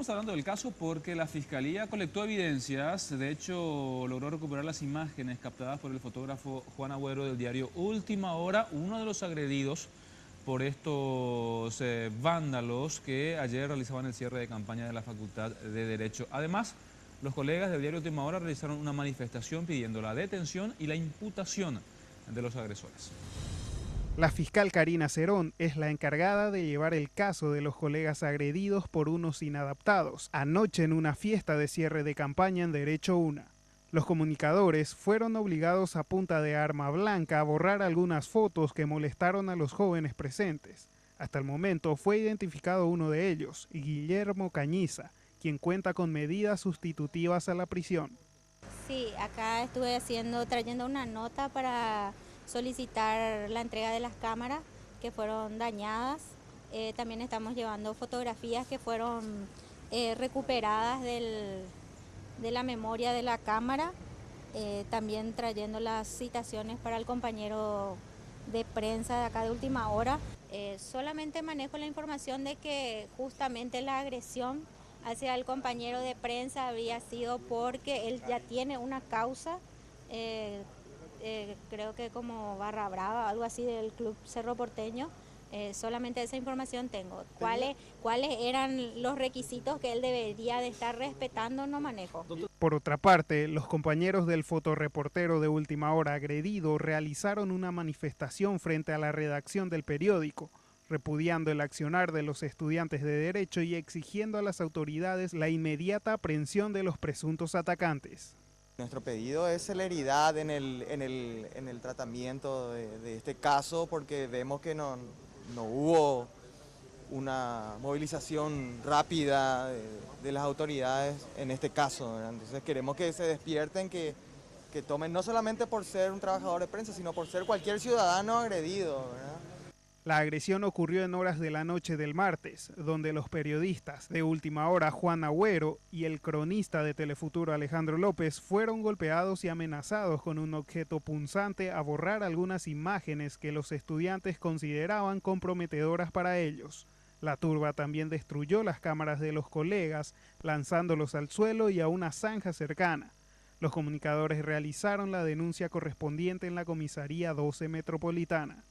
Estamos hablando del caso porque la Fiscalía colectó evidencias, de hecho logró recuperar las imágenes captadas por el fotógrafo Juan Agüero del diario Última Hora, uno de los agredidos por estos vándalos que ayer realizaban el cierre de campaña de la Facultad de Derecho. Además, los colegas del diario Última Hora realizaron una manifestación pidiendo la detención y la imputación de los agresores. La fiscal Karina Cerón es la encargada de llevar el caso de los colegas agredidos por unos inadaptados, anoche en una fiesta de cierre de campaña en Derecho Una. Los comunicadores fueron obligados a punta de arma blanca a borrar algunas fotos que molestaron a los jóvenes presentes. Hasta el momento fue identificado uno de ellos, Guillermo Cañiza, quien cuenta con medidas sustitutivas a la prisión. Sí, acá estuve trayendo una nota para solicitar la entrega de las cámaras que fueron dañadas. También estamos llevando fotografías que fueron recuperadas de la memoria de la cámara. También trayendo las citaciones para el compañero de prensa de acá de Última Hora. Solamente manejo la información de que justamente la agresión hacia el compañero de prensa había sido porque él ya tiene una causa, creo que como Barra Brava, algo así del Club Cerro Porteño. Solamente esa información tengo. ¿Cuáles eran los requisitos que él debería de estar respetando? No manejo. Por otra parte, los compañeros del fotoreportero de Última Hora agredido realizaron una manifestación frente a la redacción del periódico, repudiando el accionar de los estudiantes de Derecho y exigiendo a las autoridades la inmediata aprehensión de los presuntos atacantes. Nuestro pedido es celeridad en el tratamiento de este caso, porque vemos que no hubo una movilización rápida de las autoridades en este caso, ¿verdad? Entonces queremos que se despierten, que tomen no solamente por ser un trabajador de prensa, sino por ser cualquier ciudadano agredido, ¿verdad? La agresión ocurrió en horas de la noche del martes, donde los periodistas de Última Hora Juan Agüero y el cronista de Telefuturo Alejandro López fueron golpeados y amenazados con un objeto punzante a borrar algunas imágenes que los estudiantes consideraban comprometedoras para ellos. La turba también destruyó las cámaras de los colegas, lanzándolos al suelo y a una zanja cercana. Los comunicadores realizaron la denuncia correspondiente en la comisaría 12 Metropolitana.